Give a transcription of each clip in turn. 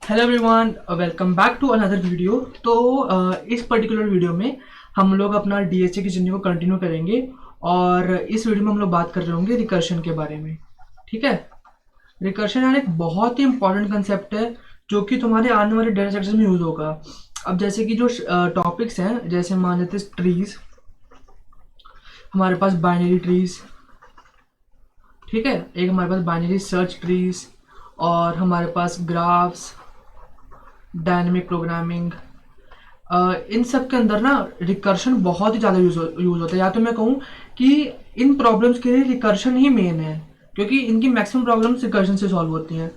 Hello everyone, welcome back to another video. तो इस particular video में हम लोग अपना डीएसए की जर्नी को कंटिन्यू करेंगे और इस वीडियो में हम लोग बात कर रहे होंगे रिकर्शन के बारे में। ठीक है। रिकर्शन यानी एक बहुत ही इंपॉर्टेंट कंसेप्ट है जो कि तुम्हारे आने वाले डेटा स्ट्रक्चर में यूज होगा। अब जैसे कि जो टॉपिक्स हैं, जैसे मान लेते ट्रीज, हमारे पास बाइनरी ट्रीज, ठीक है, एक हमारे पास बाइनरी सर्च ट्रीज, और हमारे पास ग्राफ्स, डायनेमिक प्रोग्रामिंग। इन सब के अंदर ना रिकर्शन बहुत ही ज़्यादा यूज होता है। या तो मैं कहूँ कि इन प्रॉब्लम्स के लिए रिकर्शन ही मेन है, क्योंकि इनकी मैक्सिमम प्रॉब्लम्स रिकर्शन से सॉल्व होती हैं।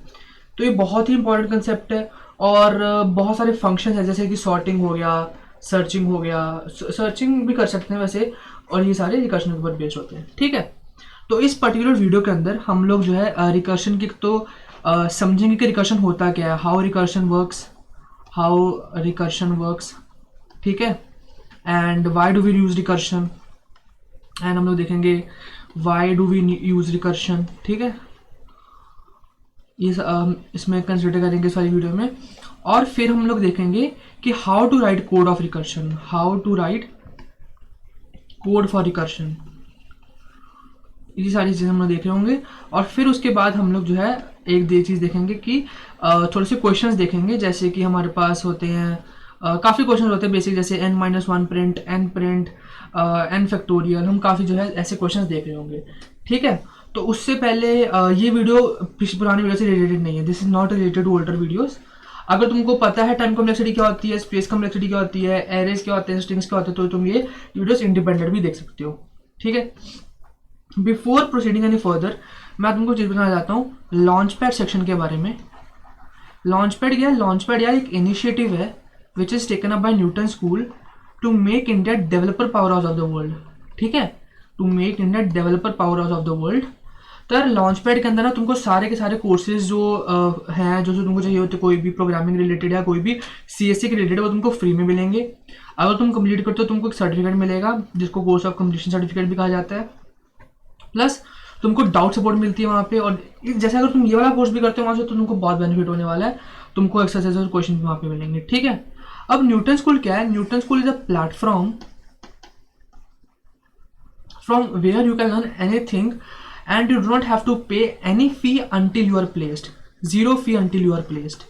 तो ये बहुत ही इंपॉर्टेंट कंसेप्ट है। और बहुत सारे फंक्शन है, जैसे कि सॉर्टिंग हो गया, सर्चिंग हो गया, सर्चिंग भी कर सकते हैं वैसे, और ये सारे रिकर्शन के ऊपर बेस्ड होते हैं। ठीक है। तो इस पर्टिकुलर वीडियो के अंदर हम लोग जो है रिकर्शन की तो समझेंगे कि रिकर्शन होता क्या है, हाउ रिकर्शन वर्क्स, ठीक है, and why do we use recursion, and हम लोग देखेंगे why do we use recursion. ठीक है, ये इसमें कंसिडर करेंगे सारी वीडियो में। और फिर हम लोग देखेंगे कि how to write code of recursion, how to write code for recursion. ये सारी चीज़ें हम लोग देख रहे होंगे। और फिर उसके बाद हम लोग जो है एक दो चीज़ देखेंगे कि थोड़े से क्वेश्चंस देखेंगे, जैसे कि हमारे पास होते हैं काफ़ी क्वेश्चन होते हैं बेसिक, जैसे n-1 print, n print, n factorial. हम काफ़ी जो है ऐसे क्वेश्चंस देख रहे होंगे। ठीक है। तो उससे पहले ये वीडियो पुरानी वीडियो से रिलेटेड नहीं है, this is not related to older videos. अगर तुमको पता है टाइम कॉम्प्लेक्सिटी क्या होती है, स्पेस कॉम्प्लेक्सिटी क्या होती है, एरेज क्या होते हैं, स्ट्रिंग्स क्या होते हैं, तो तुम ये वीडियोस इंडिपेंडेंट भी देख सकते हो। ठीक है। बिफोर प्रोसीडिंग एनी फर्दर, मैं तुमको चीज़ बताना चाहता हूँ लॉन्च पैड सेक्शन के बारे में। लॉन्च पैड यार एक इनिशिएटिव है which is taken up by Newton School to make India developer power house of the world. ठीक है, to make India developer power house of the world. तो यार लॉन्च पैड के अंदर ना तुमको सारे के सारे कोर्सेज जो हैं, जो जो तुमको चाहिए होते, कोई भी प्रोग्रामिंग रिलेटेड या कोई भी सीएससी के रिलेटेड, वो तुमको फ्री में मिलेंगे। अगर तुम कंप्लीट करते हो तुमको एक सर्टिफिकेट मिलेगा, जिसको कोर्स ऑफ कंप्लीशन सर्टिफिकेट भी कहा जाता है। प्लस तुमको डाउट सपोर्ट मिलती है वहाँ पे। और जैसे अगर तुम ये वाला कोर्स भी करते हो वहाँ से, तो तुमको बहुत बेनिफिट होने वाला है, तुमको एक्सरसाइज और क्वेश्चन भी वहाँ पे मिलेंगे। ठीक है। अब न्यूटन स्कूल क्या है? Newton School is a platform from where you can learn anything and you do not have to pay any fee until you are placed, zero fee until you are placed.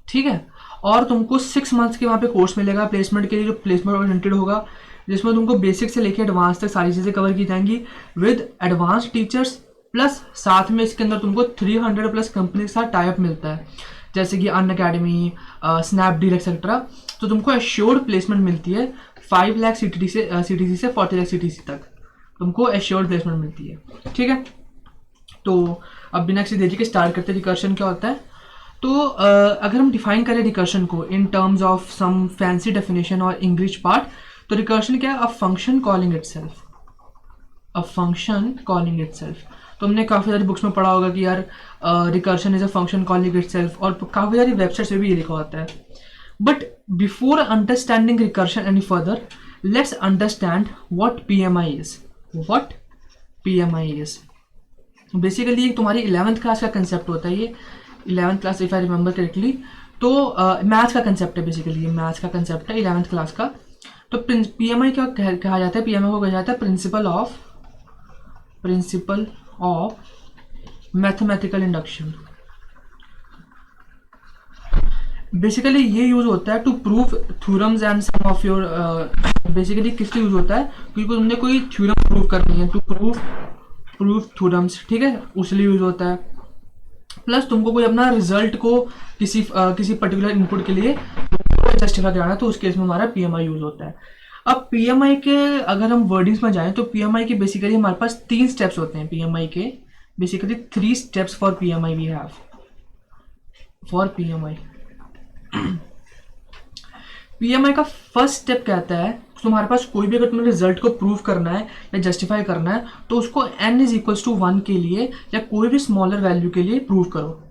ठीक है। और तुमको 6 months के वहाँ पे course मिलेगा placement के लिए, जो प्लेसमेंट ओरिएंटेड होगा, जिसमें तुमको बेसिक से लेकर एडवांस तक सारी चीज़ें कवर की जाएंगी विद एडवांस टीचर्स। प्लस साथ में इसके अंदर तुमको 300 प्लस कंपनी के साथ टाइप मिलता है, जैसे कि अन अकेडमी, स्नैपडील एक्सेट्रा। तो तुमको एश्योर्ड प्लेसमेंट मिलती है 5 लाख सीटीसी से 40 लाख सीटीसी तक तुमको एश्योर्ड प्लेसमेंट मिलती है। ठीक है। तो अब बिना किसी देरी के स्टार्ट करते हैं रिकर्शन क्या होता है। तो अगर हम डिफाइन करें रिकर्शन को in terms of some fancy definition और इंग्लिश पार्ट, तो रिकर्शन क्या है? A function calling itself, a function calling itself. तो हमने काफ़ी सारी बुक्स में पढ़ा होगा कि यार recursion is a function calling itself, और काफ़ी सारी वेबसाइट्स में भी ये लिखा होता है। But before understanding recursion any further, let's understand what PMI is. What PMI is basically तुम्हारी 11th क्लास का कंसेप्ट होता है। ये 11th class if I remember correctly, तो मैथ्स का कंसेप्ट है। बेसिकली ये मैथ्स का कंसेप्ट है 11th क्लास का। तो पीएमआई क्या कहा जाता है? पीएमआई को कहा जाता है principle of mathematical induction. Basically ये यूज होता है to prove theorems and some of your, basically किस लिए यूज होता है? क्योंकि तुमने कोई थ्योरम प्रूव करनी है, टू प्रूव थ्योरम्स। ठीक है, उसलिए यूज होता है। प्लस तुमको कोई अपना रिजल्ट को किसी पर्टिकुलर इनपुट के लिए जस्टिफाई कराना है, तो उस केस में हमारा पीएमआई यूज होता है। अब पीएमआई के अगर हम वर्डिंग्स में जाएं, तो पीएमआई के बेसिकली हमारे पास 3 स्टेप्स होते हैं। पीएमआई के basically 3 steps for PMI we have for PMI. PMI का फर्स्ट स्टेप कहता है तुम्हारे पास कोई भी, अगर तुम्हें रिजल्ट को प्रूव करना है या जस्टिफाई करना है, तो उसको n इज इक्वल टू 1 के लिए या कोई भी स्मॉलर वैल्यू के लिए प्रूव करो।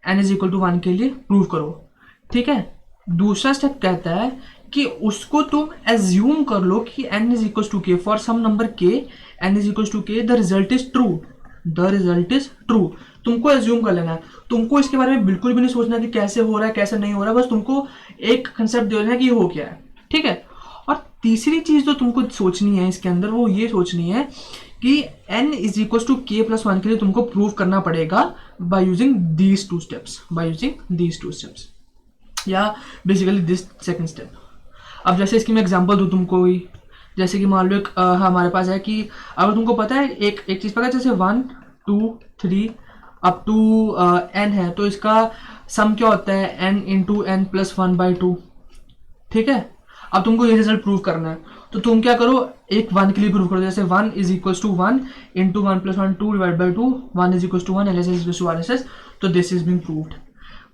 n इज इक्वल टू 1 के लिए प्रूव करो। ठीक है। दूसरा स्टेप कहता है कि उसको तुम एज्यूम कर लो कि n is equal to k for some number k, n is equal to k, the result is true, the result is true. तुमको एज्यूम कर लेना है, तुमको इसके बारे में बिल्कुल भी नहीं सोचना कि कैसे हो रहा है कैसे नहीं हो रहा है, बस तुमको एक कंसेप्ट दे देना है कि ये हो क्या है, ठीक है। और तीसरी चीज जो तुमको सोचनी है इसके अंदर, वो ये सोचनी है कि n is equal to k plus one के लिए तुमको प्रूव करना पड़ेगा by using these two steps, या बेसिकली दिस सेकंड स्टेप। अब जैसे इसकी मैं एग्जांपल दूं तुमको ही, जैसे कि मान लो एक हमारे पास है कि अगर तुमको पता है एक चीज़ पता है, जैसे 1 2 3 अप टू n है, तो इसका सम क्या होता है n into n plus one by two, ठीक है। अब तुमको ये रिजल्ट प्रूव करना है, तो तुम क्या करो, एक 1 के लिए प्रूव करो, जैसे 1 is equal to 1 into one plus one 2 divide by 2, 1 is equal to 1 L S is equal to R S S, तो दिस इज बीइंग प्रूव्ड।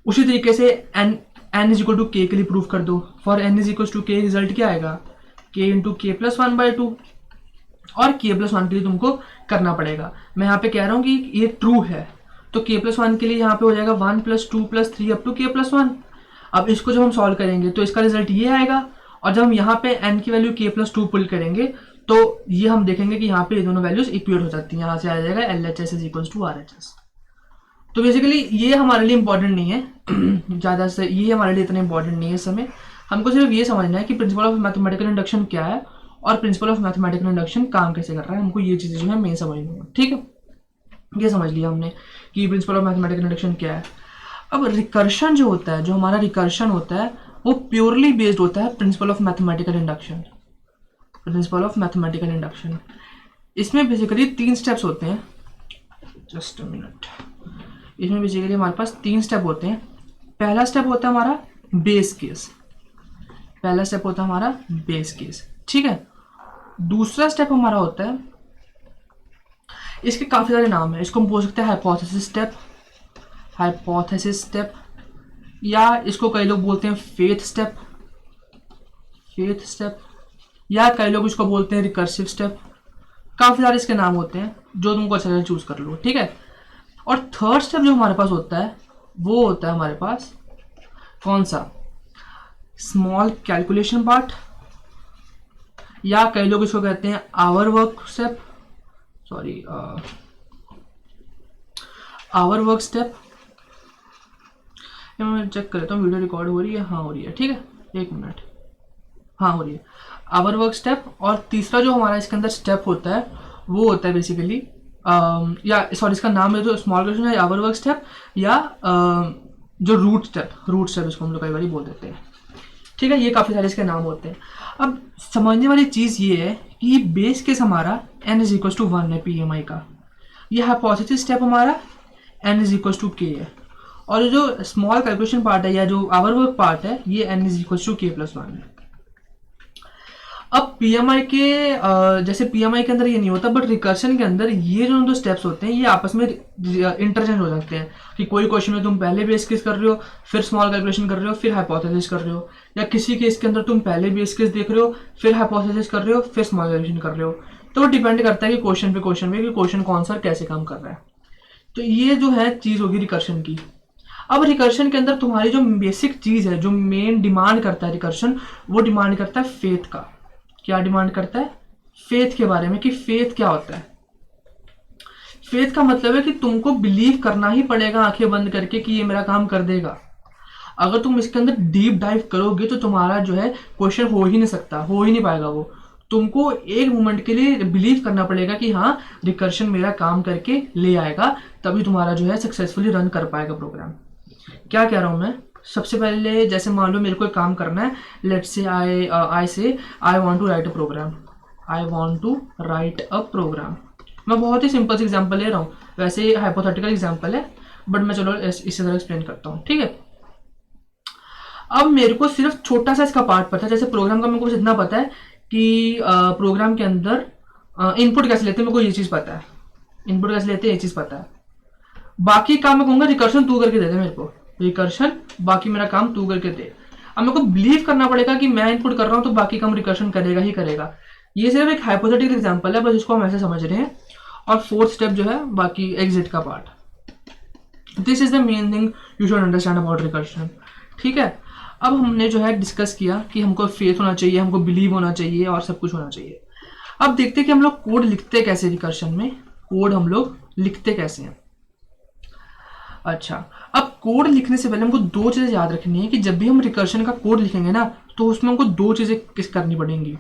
उसी तरीके से n is equal to k के लिए प्रूव कर दो, for n is equal to k result क्या आएगा, k into k plus one by two, और k प्लस वन के लिए तुमको करना पड़ेगा। मैं यहाँ पे कह रहा हूँ कि ये ट्रू है, तो k प्लस वन के लिए यहाँ पे हो जाएगा 1 plus 2 plus 3 up to k plus one. अब इसको जब हम सॉल्व करेंगे तो इसका रिजल्ट ये आएगा, और जब हम यहाँ पे n की value k plus two put करेंगे तो ये हम देखेंगे कि यहाँ पे ये दोनों वैल्यूज इक्वेट हो जाती हैं, यहाँ से आ जाएगा L H S is equal to R H S. तो बेसिकली ये हमारे लिए इंपॉर्टेंट नहीं है ज़्यादा से, ये हमारे लिए इतना इंपॉर्टेंट नहीं है इस समय। हमको सिर्फ ये समझना है कि प्रिंसिपल ऑफ मैथमेटिकल इंडक्शन क्या है और प्रिंसिपल ऑफ मैथमेटिकल इंडक्शन काम कैसे कर रहा है, हमको ये चीज़ें जो है मेन समझनी है, ठीक है। ये समझ लिया हमने कि प्रिंसिपल ऑफ मैथमेटिकल इंडक्शन क्या है। अब रिकर्शन जो होता है, जो हमारा रिकर्शन होता है, वो प्योरली बेस्ड होता है principle of mathematical induction. Principal of mathematical induction, इसमें बेसिकली 3 स्टेप्स होते हैं, जस्ट अ मिनट। इसमें बेसिकली हमारे पास 3 स्टेप होते हैं। पहला स्टेप होता है हमारा बेस केस, पहला स्टेप होता है हमारा बेस केस, ठीक है। दूसरा स्टेप हमारा होता है, इसके काफ़ी सारे नाम हैं, इसको हम बोल सकते हैं हाइपोथेसिस स्टेप, या इसको कई लोग बोलते हैं फेथ स्टेप, या कई लोग इसको बोलते हैं रिकर्सिव स्टेप। काफ़ी सारे इसके नाम होते हैं, जो तुमको अच्छा लगे चूज कर लो, ठीक है। और थर्ड स्टेप जो हमारे पास होता है, वो होता है हमारे पास कौन सा, स्मॉल कैलकुलेशन पार्ट, या कई लोग इसको कहते हैं आवर वर्क स्टेप। मैं चेक कर लेता हूँ वीडियो रिकॉर्ड हो रही है, हाँ हो रही है, ठीक है, 1 मिनट, हाँ हो रही है, आवर वर्क स्टेप। और तीसरा जो हमारा इसके अंदर स्टेप होता है, वो होता है बेसिकली इसका नाम है जो स्मॉल कैलकुलेशन है, आवर वर्क स्टेप, या जो रूट स्टेप इसको हम लोग कई बार बोल देते हैं, ठीक है। ये काफ़ी सारे इसके नाम होते हैं। अब समझने वाली चीज़ ये है कि ये बेस केस हमारा n इज इक्वल टू 1 है PMI का, ये हाइपोथेसिस स्टेप हमारा n is equal to k है, और जो स्मॉल कैलकुलेशन पार्ट है या जो आवर वर्क पार्ट है, ये n is equal to k plus one है। अब PMI के जैसे PMI के अंदर ये नहीं होता, बट रिकर्शन के अंदर ये जो 2 स्टेप्स होते हैं, ये आपस में इंटरचेंज हो सकते हैं कि कोई क्वेश्चन में तुम पहले बेस केस कर रहे हो, फिर स्मॉल कैलकुलेशन कर रहे हो, फिर हाइपोथेसिस कर रहे हो, या किसी केस के अंदर तुम पहले बेस केस देख रहे हो, फिर हाइपोथेसिस कर रहे हो, फिर स्मॉल कैलकुलेशन कर रहे हो। तो वो डिपेंड करता है कि क्वेश्चन पे कि क्वेश्चन कौन सा कैसे काम कर रहा है। तो ये जो है चीज़ होगी रिकर्शन की। अब रिकर्शन के अंदर तुम्हारी जो बेसिक चीज़ है, जो मेन डिमांड करता है रिकर्शन, वो डिमांड करता है फेथ का। क्या डिमांड करता है, फेथ के बारे में, कि फेथ क्या होता है। फेथ का मतलब है कि तुमको बिलीव करना ही पड़ेगा आंखें बंद करके कि ये मेरा काम कर देगा। अगर तुम इसके अंदर डीप डाइव करोगे तो तुम्हारा जो है क्वेश्चन हो ही नहीं सकता, हो ही नहीं पाएगा वो। तुमको एक मोमेंट के लिए बिलीव करना पड़ेगा कि हाँ रिकर्शन मेरा काम करके ले आएगा, तभी तुम्हारा जो है सक्सेसफुली रन कर पाएगा प्रोग्राम। क्या कह रहा हूँ मैं, सबसे पहले जैसे मान लो मेरे को एक काम करना है, let's say I want to write a program. मैं बहुत ही सिंपल सी एग्जांपल ले रहा हूँ, वैसे हाइपोथेटिकल एग्जांपल है, बट मैं चलो इसी तरह एक्सप्लेन करता हूँ, ठीक है। अब मेरे को सिर्फ छोटा सा इसका पार्ट पता है, जैसे प्रोग्राम का मेरे को इतना पता है कि प्रोग्राम के अंदर इनपुट कैसे लेते हैं, मेरे को ये चीज़ पता है, इनपुट कैसे लेते हैं ये चीज़ पता है। बाकी काम मैं कहूँगा रिकर्शन तू करके दे दे मेरे को, रिकर्शन बाकी मेरा काम तू करके दे। अब मेरे को बिलीव करना पड़ेगा कि मैं इनपुट कर रहा हूँ तो बाकी काम रिकर्शन करेगा ही करेगा। ये सिर्फ एक हाइपोथेटिकल एग्जांपल है, बस इसको हम ऐसे समझ रहे हैं। और फोर्थ स्टेप जो है बाकी एग्जिट का part, this is the main thing you should understand about recursion, ठीक है। अब हमने जो है डिस्कस किया कि हमको फेथ होना चाहिए, हमको बिलीव होना चाहिए और सब कुछ होना चाहिए। अब देखते हैं कि हम लोग कोड लिखते कैसे, रिकर्शन में कोड हम लोग लिखते कैसे हैं। अच्छा, अब कोड लिखने से पहले हमको दो चीजें याद रखनी है कि जब भी हम रिकर्शन का कोड लिखेंगे ना, तो उसमें हमको दो चीजें किस करनी पड़ेंगी।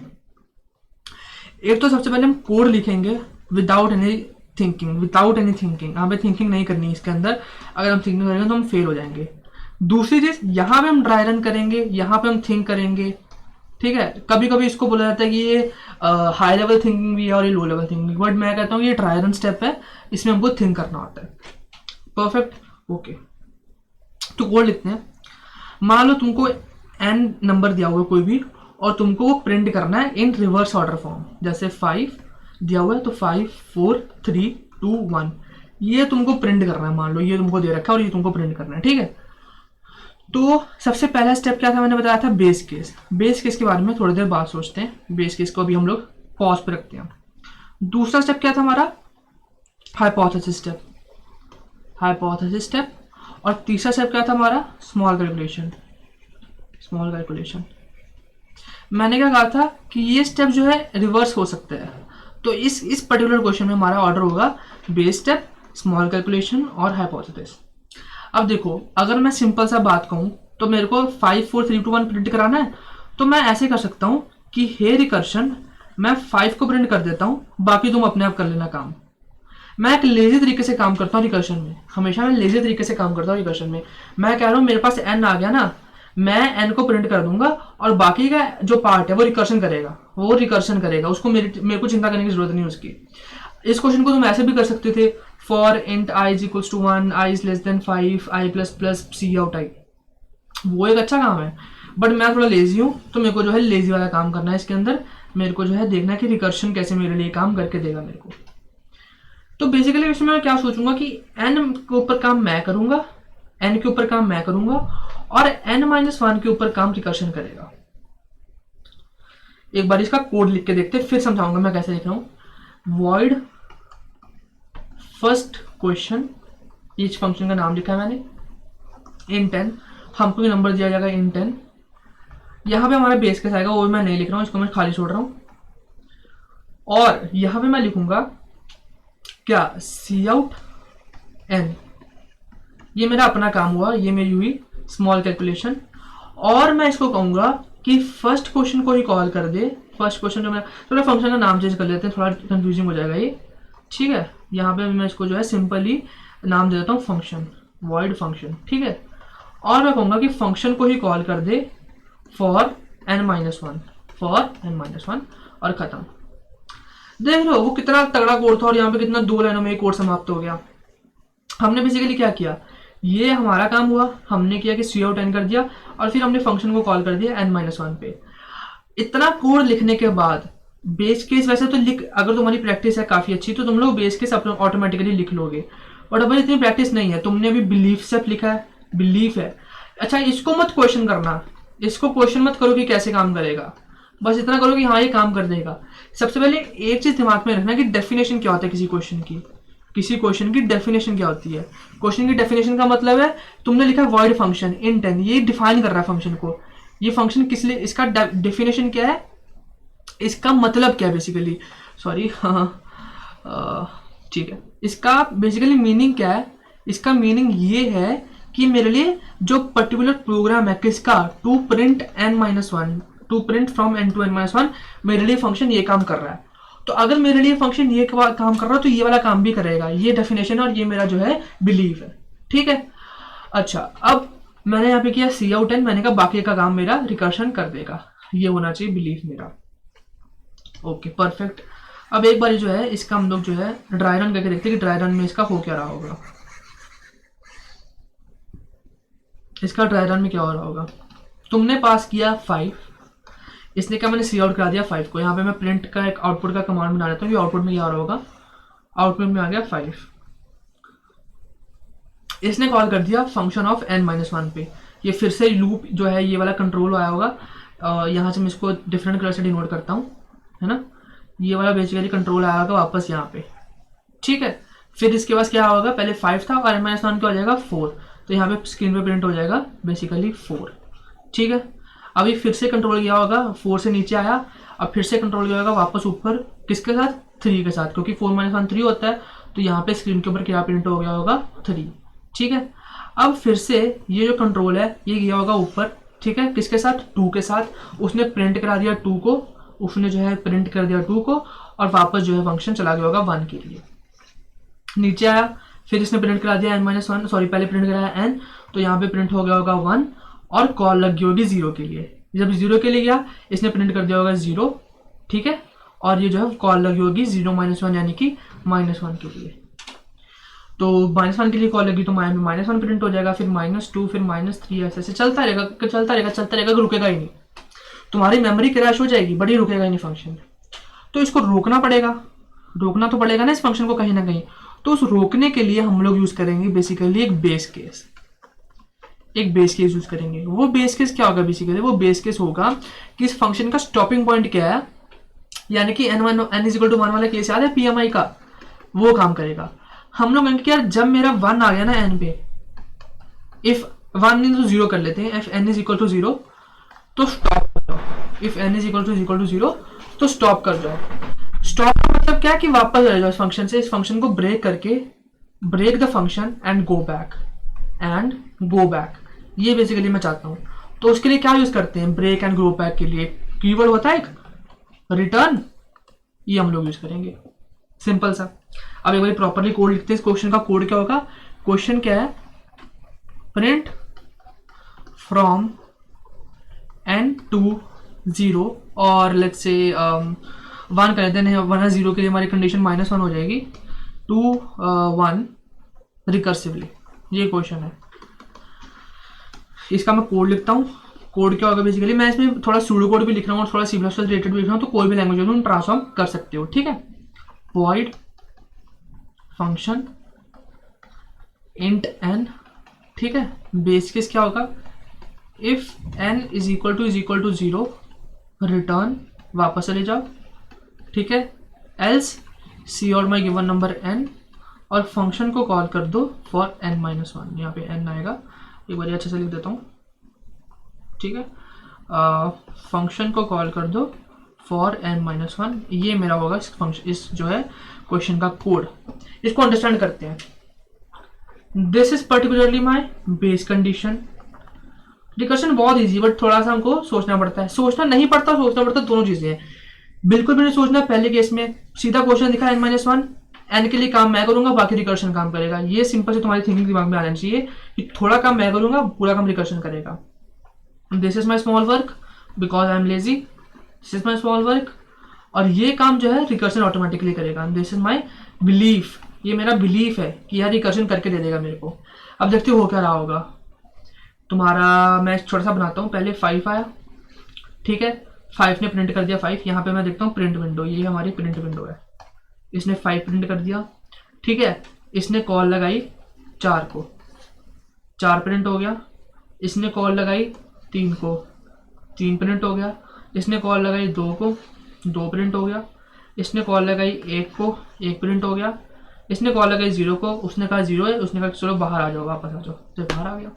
एक तो सबसे पहले हम कोड लिखेंगे विदाउट एनी थिंकिंग, हमें थिंकिंग नहीं करनी है इसके अंदर। अगर हम थिंकिंग करेंगे तो हम फेल हो जाएंगे। दूसरी चीज, यहाँ पे हम ड्राई रन करेंगे, यहाँ पे हम थिंक करेंगे। ठीक है, कभी कभी इसको बोला जाता है कि ये हाई लेवल थिंकिंग भी है और ये लो लेवल थिंकिंग, बट मैं कहता हूँ ये ड्राई रन स्टेप है, इसमें हमको थिंक करना होता है। Perfect, okay. तो कोड लिखते हैं। मान लो तुमको एन नंबर दिया हुआ है कोई भी, और तुमको वो प्रिंट करना है इन रिवर्स ऑर्डर फॉर्म। जैसे 5 दिया हुआ है तो 5 4 3 2 1, ये तुमको प्रिंट करना है। मान लो ये तुमको दे रखा है और ये तुमको प्रिंट करना है, ठीक है। तो सबसे पहला स्टेप क्या था, मैंने बताया था बेस केस। बेस केस के बारे में थोड़ी देर बाद सोचते हैं, बेस केस को अभी हम लोग पॉज पे रखते हैं। दूसरा स्टेप क्या था हमारा, हाइपोथेसिस स्टेप। और तीसरा स्टेप क्या था हमारा, स्मॉल कैलकुलेशन। मैंने क्या कहा था कि ये स्टेप जो है रिवर्स हो सकते हैं। तो इस पर्टिकुलर क्वेश्चन में हमारा ऑर्डर होगा बेस स्टेप, स्मॉल कैलकुलेशन और हाइपोथेसिस। अब देखो, अगर मैं सिंपल सा बात कहूं तो मेरे को 5 4 3 2 1 प्रिंट कराना है, तो मैं ऐसे कर सकता हूं कि हे रिकर्शन, मैं 5 को प्रिंट कर देता हूं, बाकी तुम अपने आप कर लेना काम। मैं एक लेजी तरीके से काम करता हूँ रिकर्शन में, हमेशा मैं लेजी तरीके से काम करता हूँ रिकर्शन में। मैं कह रहा हूँ मेरे पास एन आ गया ना, मैं एन को प्रिंट कर दूंगा और बाकी का जो पार्ट है वो रिकर्शन करेगा, उसको मेरे को चिंता करने की जरूरत नहीं उसकी। इस क्वेश्चन को तुम ऐसे भी कर सकते थे, for int I is equals to 1, I is less than 5, I plus plus cout I. वो एक अच्छा काम है, बट मैं थोड़ा लेजी हूँ, तो मेरे को जो है लेजी वाला काम करना है इसके अंदर। मेरे को जो है देखना है कि रिकर्शन कैसे मेरे लिए काम करके देगा मेरे को। तो बेसिकली इसमें मैं क्या सोचूंगा कि एन के ऊपर काम मैं करूंगा, और n-1 के ऊपर काम रिकर्शन करेगा। एक बार इसका कोड लिख के देखते, फिर समझाऊंगा मैं कैसे लिख रहा हूं। Void first question, each function का नाम लिखा है मैंने, इन 10, हमको ये नंबर दिया जाएगा इन 10। यहां पे हमारा बेस केस आएगा, वो मैं नहीं लिख रहा हूं, इसको मैं खाली छोड़ रहा हूं। और यहां पे मैं लिखूंगा क्या, सी आउट एन, ये मेरा अपना काम हुआ, ये मेरी हुई स्मॉल कैलकुलेशन। और मैं इसको कहूंगा कि फर्स्ट क्वेश्चन को ही कॉल कर दे। फर्स्ट क्वेश्चन जो मेरा, थोड़ा फंक्शन का नाम चेंज कर लेते हैं, थोड़ा कंफ्यूजिंग हो जाएगा ये, ठीक है। यहाँ पे मैं इसको जो है सिंपली नाम दे देता हूँ फंक्शन, वॉइड फंक्शन, ठीक है। और मैं कहूंगा कि फंक्शन को ही कॉल कर दे फॉर n-1, और खत्म। देख लो वो कितना तगड़ा कोड था, और यहाँ पे कितना 2 लाइनों में कोड समाप्त हो गया। हमने बेसिकली क्या किया, ये हमारा काम हुआ, हमने किया कि सी आउट एन कर दिया, और फिर हमने फंक्शन को कॉल कर दिया n-1 पे। इतना कोड लिखने के बाद बेस केस वैसे तो लिख, अगर तुम्हारी प्रैक्टिस है काफी अच्छी तो तुम लोग बेस केस अपने ऑटोमेटिकली लिख लोगे, बट अगर इतनी प्रैक्टिस नहीं है, तुमने अभी बिलीफ स्टेप लिखा है, बिलीफ है। अच्छा, इसको मत क्वेश्चन करना, इसको क्वेश्चन मत करो कि कैसे काम करेगा, बस इतना करो कि हाँ ये काम कर देगा। सबसे पहले एक चीज दिमाग में रखना कि डेफिनेशन क्या होता है किसी क्वेश्चन की डेफिनेशन क्या होती है। क्वेश्चन की डेफिनेशन का मतलब है, तुमने लिखा वॉइड फंक्शन इन 10, ये डिफाइन कर रहा है फंक्शन को। ये फंक्शन किस लिए, इसका डेफिनेशन क्या है, इसका मतलब क्या है बेसिकली, सॉरी, हाँ ठीक है, इसका बेसिकली मीनिंग क्या है। इसका मीनिंग ये है कि मेरे लिए जो पर्टिकुलर प्रोग्राम है किसका, to print from n to n-1, मेरे लिए फंक्शन ये काम कर रहा है। तो अगर मेरे लिए फंक्शन ये काम कर रहा है तो ये वाला काम भी करेगा, ये डेफिनेशन है और ये मेरा जो है बिलीव है, ठीक है। अच्छा, अब मैंने यहाँ पे किया सी आउट एन, मैंने कहा बाकी का काम मेरा रिकर्शन कर देगा, ये होना चाहिए बिलीव मेरा। Okay, perfect. अब एक बार जो है इसका हम लोग जो है ड्राई रन करके देखते हैं कि ड्राई रन में इसका हो क्या रहा होगा। इसका ड्राई रन में क्या हो रहा होगा, तुमने पास किया 5, इसने क्या, मैंने सी आउट करा दिया 5 को। यहाँ पे मैं प्रिंट का एक आउटपुट का कमांड बना लेता हूँ कि आउटपुट में क्या हो रहा होगा। आउटपुट में आ गया 5। इसने कॉल कर दिया फंक्शन ऑफ n-1 पे। ये फिर से लूप जो है ये वाला कंट्रोल आया होगा, यहाँ से मैं इसको डिफरेंट कलर से डिनोट करता हूँ, है ना। ये वाला बेसिकली कंट्रोल आया होगा वापस यहाँ पे, ठीक है। फिर इसके पास क्या होगा, पहले 5 था और n-1 क्या हो जाएगा 4, तो यहाँ पे स्क्रीन पे प्रिंट हो जाएगा बेसिकली 4, ठीक है। अभी फिर से कंट्रोल किया होगा, 4 से नीचे आया, अब फिर से कंट्रोल किया होगा वापस ऊपर, किसके साथ, 3 के साथ, क्योंकि 4 - 1 3 होता है, तो यहाँ पे स्क्रीन के ऊपर क्या प्रिंट हो गया होगा 3, ठीक है। अब फिर से ये जो कंट्रोल है ये गया होगा ऊपर, ठीक है, किसके साथ, 2 के साथ। उसने प्रिंट करा दिया 2 को, उसने जो है प्रिंट कर दिया 2 को, और वापस जो है फंक्शन चला गया होगा 1 के लिए। नीचे आया, फिर इसने प्रिंट करा दिया n-1, सॉरी पहले प्रिंट कराया n, तो यहाँ पे प्रिंट हो गया होगा 1 और कॉल लग गई होगी 0 के लिए। जब 0 के लिए गया इसने प्रिंट कर दिया होगा 0, ठीक है, और ये जो है कॉल लगी होगी 0-1 यानी कि -1 के लिए। तो -1 के लिए कॉल लगी तो -1 प्रिंट हो जाएगा, फिर -2, फिर -3, ऐसे चलता रहेगा, रुकेगा ही नहीं। तुम्हारी मेमोरी क्रैश हो जाएगी, बड़ी रुकेगा ही नहीं फंक्शन। तो इसको रोकना तो पड़ेगा ना इस फंक्शन को कहीं ना कहीं। तो उस रोकने के लिए हम लोग यूज करेंगे बेसिकली एक बेस केस यूज करेंगे। वो बेस केस क्या होगा बेसिकली, वो बेस केस होगा कि इस फंक्शन का स्टॉपिंग पॉइंट क्या है, यानी कि n=1 वाला केस याद है PMI का, वो काम करेगा। हम लोग कहेंगे कि यार जब मेरा 1 आ गया ना n पे, इफ 1 नहीं तो 0 कर लेते हैं, इफ n=0 तो स्टॉप कर जाओ, इफ n=0 तो स्टॉप कर जाओ। स्टॉप का मतलब क्या है कि वापस आ जाओ इस फंक्शन से, इस फंक्शन को ब्रेक करके, break the function and go back, ये बेसिकली मैं चाहता हूं। तो उसके लिए क्या यूज करते हैं, ब्रेक एंड गो बैक के लिए कीवर्ड होता है एक रिटर्न, ये हम लोग यूज करेंगे, सिंपल सा। अब एक बार प्रॉपरली कोड लिखते हैं। इस क्वेश्चन का कोड क्या होगा, क्वेश्चन क्या है, प्रिंट फ्रॉम n to 0 और लेट्स से 1 कर देते हैं, 1 0 के लिए हमारी कंडीशन -1 हो जाएगी, to 1 रिकर्सिवली, ये क्वेश्चन है। इसका मैं कोड लिखता हूँ। कोड क्या होगा बेसिकली, मैं इसमें थोड़ा सूडो कोड भी लिख रहा हूँ और थोड़ा C++ रिलेटेड भी लिख रहा हूँ, तो कोई भी लैंग्वेज में ट्रांसफॉर्म कर सकते हो, ठीक है। void फंक्शन int n, ठीक है, बेस केस क्या होगा, इफ n = 0 रिटर्न, वापस चले जाओ, ठीक है, एल्स सी और माई गिवन नंबर n, और फंक्शन को कॉल कर दो फॉर n-1, यहाँ पे n आएगा, एक बार अच्छे से लिख देता हूँ, ठीक है, फंक्शन को कॉल कर दो फॉर n-1, ये मेरा होगा इस फंक्शन, इस जो है क्वेश्चन का कोड। इसको अंडरस्टैंड करते हैं। This is particularly my base condition. Recursion बहुत इजी, बट थोड़ा सा हमको सोचना पड़ता है, सोचना दोनों चीजें हैं। बिल्कुल भी नहीं सोचना पहले केस में, सीधा क्वेश्चन दिखा n-1, n के लिए काम मैं करूंगा, बाकी रिकर्शन काम करेगा। ये सिंपल से तुम्हारी थिंकिंग दिमाग में आना चाहिए कि थोड़ा काम मैं करूंगा, पूरा काम रिकर्शन करेगा। This is my small work because I am lazy, this is my small work, और ये काम जो है रिकर्शन ऑटोमेटिकली करेगा। दिस इज माई बिलीफ, ये मेरा बिलीफ है कि यार रिकर्शन करके दे देगा मेरे को। अब देखते हो क्या रहा होगा तुम्हारा। मैं छोटा सा बनाता हूँ, पहले 5 आया, ठीक है, 5 ने प्रिंट कर दिया 5, यहाँ पे मैं देखता हूँ प्रिंट विंडो, ये हमारी प्रिंट विंडो है, इसने 5 प्रिंट कर दिया, ठीक है। इसने कॉल लगाई 4 को, 4 प्रिंट हो गया। इसने कॉल लगाई 3 को, 3 प्रिंट हो गया। इसने कॉल लगाई 2 को, 2 प्रिंट हो गया। इसने कॉल लगाई 1 को, 1 प्रिंट हो गया। इसने कॉल लगाई 0 को, उसने कहा 0 है, उसने कहा चलो बाहर आ जाओ, वापस आ जाओ, तो बाहर आ गया।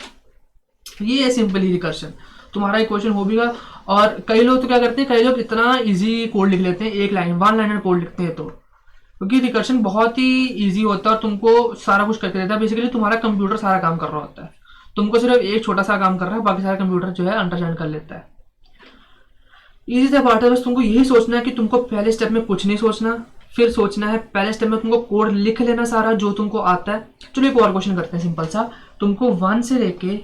ये है सिंपल ही रिकर्शन। तुम्हारा इक्वेशन हो भी। और कई लोग तो क्या करते हैं, कई लोग इतना इजी कोड लिख लेते हैं, एक लाइन 1 लाइनर कोड लिखते हैं, तो क्योंकि रिकर्शन बहुत ही इजी होता है और तुमको सारा कुछ करके देता है। बेसिकली तुम्हारा कंप्यूटर सारा काम कर रहा होता है, तुमको सिर्फ एक छोटा सा काम कर रहा है, बाकी सारा कंप्यूटर जो है अंडरस्टैंड कर लेता है। इजी सा पार्ट है, बस तुमको यही सोचना है कि तुमको पहले स्टेप में कुछ नहीं सोचना, फिर सोचना है पहले स्टेप में तुमको कोड लिख लेना सारा जो तुमको आता है। चलो एक और क्वेश्चन करते हैं सिंपल सा। तुमको 1 से लेके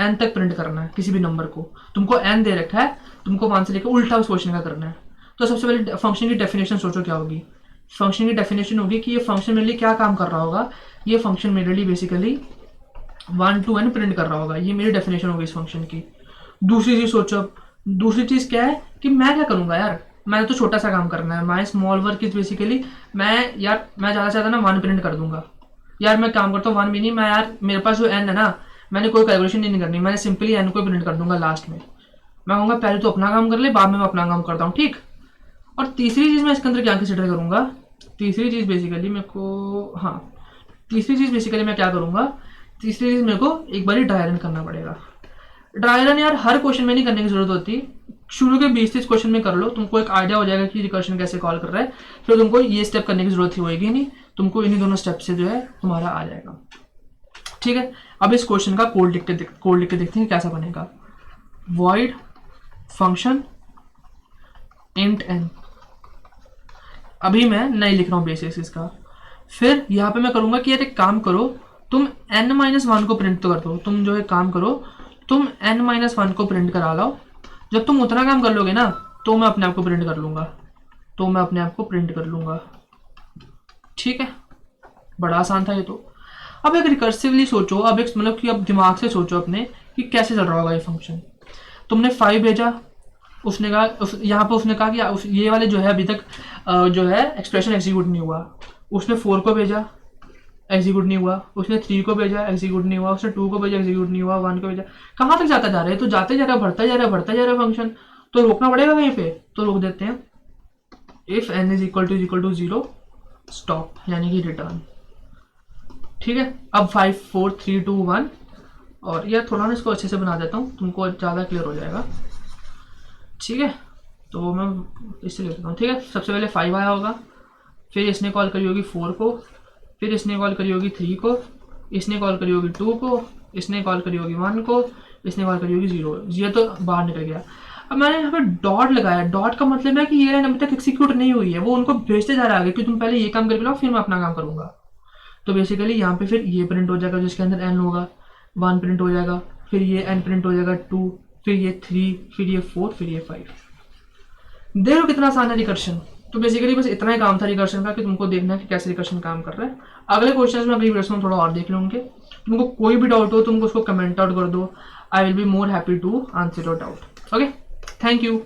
n तक प्रिंट करना है किसी भी नंबर को, तुमको n दे रखा है, तुमको 1 से लेकर उल्टा उस क्वेश्चन का करना है। तो सबसे पहले फंक्शन की डेफिनेशन सोचो क्या होगी। फंक्शन की डेफिनेशन होगी कि ये फंक्शन मेरे लिए क्या काम कर रहा होगा। ये फंक्शन मेरे लिए बेसिकली 1 to n प्रिंट कर रहा होगा, ये मेरी डेफिनेशन होगी इस फंक्शन की। दूसरी चीज सोचो, दूसरी चीज क्या है कि मैं क्या करूंगा यार, मैंने तो छोटा सा काम करना है। My small work is basically मैं ज्यादा से ज्यादा ना 1 प्रिंट कर दूंगा। यार मैं काम करता हूँ 1 भी नहीं, मैं यार मेरे पास जो n है ना, मैंने कोई कैलकुलेशन नहीं करनी, मैंने सिंपली n को प्रिंट कर दूंगा लास्ट में। मैं कहूँगा पहले तो अपना काम कर ले, बाद में मैं अपना काम करता हूँ, ठीक। और तीसरी चीज मैं इसके अंदर क्या कंसिडर करूंगा, तीसरी चीज बेसिकली मैं क्या करूंगा, तीसरी चीज मेरे को एक बार ड्राई रन करना पड़ेगा। ड्राई रन यार हर क्वेश्चन में नहीं करने की जरूरत होती, शुरू के 20-30 क्वेश्चन में कर लो, तुमको एक आइडिया हो जाएगा कि रिकर्शन कैसे कॉल कर रहा है। फिर तुमको ये स्टेप करने की जरूरत ही होगी नहीं, तुमको इन्हीं दोनों स्टेप से जो है तुम्हारा आ जाएगा। ठीक है, अब इस क्वेश्चन का कोड लिख के देखते हैं कैसा बनेगा। वॉइड फंक्शन इंट एन, अभी मैं नहीं लिख रहा हूँ बेसिस इसका। फिर यहाँ पे मैं करूँगा कि यार एक काम करो, तुम n-1 को प्रिंट तो कर दो। तुम जो है काम करो, तुम n-1 को प्रिंट करा लो। जब तुम उतना काम कर लोगे ना तो मैं अपने आप को प्रिंट कर लूँगा, ठीक है। बड़ा आसान था ये तो। अब एक रिकर्सिवली सोचो, अब एक मतलब कि अब दिमाग से सोचो अपने कि कैसे चल रहा होगा ये फंक्शन। तुमने 5 भेजा, उसने कहा यहाँ पे उसने कहा कि ये वाले जो है अभी तक जो है एक्सप्रेशन एग्जीक्यूट नहीं हुआ। उसने 4 को भेजा, एग्जीक्यूट नहीं हुआ। उसने 3 को भेजा, एग्जीक्यूट नहीं हुआ। उसने 2 को भेजा, एग्जीक्यूट नहीं हुआ। 1 को भेजा। कहाँ तक जाता जा रहा है? तो जाते जा रहा है, बढ़ता जा रहा है फंक्शन। तो रोकना पड़ेगा कहीं पे, तो रोक देते हैं। If n is equal to 0 stop, यानी कि रिटर्न, ठीक है। अब 5 4 3 2 1, और यार थोड़ा ना इसको अच्छे से बना देता हूँ, तुमको ज़्यादा क्लियर हो जाएगा, ठीक है। तो मैं इससे लिख देता हूँ, ठीक है। सबसे पहले 5 आया होगा, फिर इसने कॉल करी होगी 4 को, फिर इसने कॉल करी होगी 3 को, इसने कॉल करी होगी 2 को, इसने कॉल करी होगी 1 को, इसने कॉल करी होगी 0। ये तो बाहर निकल गया। अब मैंने यहाँ पे डॉट लगाया। डॉट का मतलब है कि ये लाइन अभी तक एग्जीक्यूट नहीं हुई है, वो उनको भेजते जा रहा है आगे कि तुम पहले ये काम करके लाओ, फिर मैं अपना काम करूँगा। तो बेसिकली यहाँ पे फिर ये प्रिंट हो जाएगा जिसके अंदर n होगा, 1 प्रिंट हो जाएगा, फिर ये n प्रिंट हो जाएगा 2, फिर ये 3, फिर ये 4, फिर ये 5। देखो कितना आसान है रिकर्शन। तो बेसिकली बस इतना ही काम था रिकर्शन का कि तुमको देखना है कि कैसे रिकर्शन काम कर रहा है। अगले क्वेश्चन में अगली वीडियो में थोड़ा और देख लूँगे। तुमको कोई भी डाउट हो तुमको उसको कमेंट आउट कर दो, I will be more happy to answer your doubt. Okay, thank you.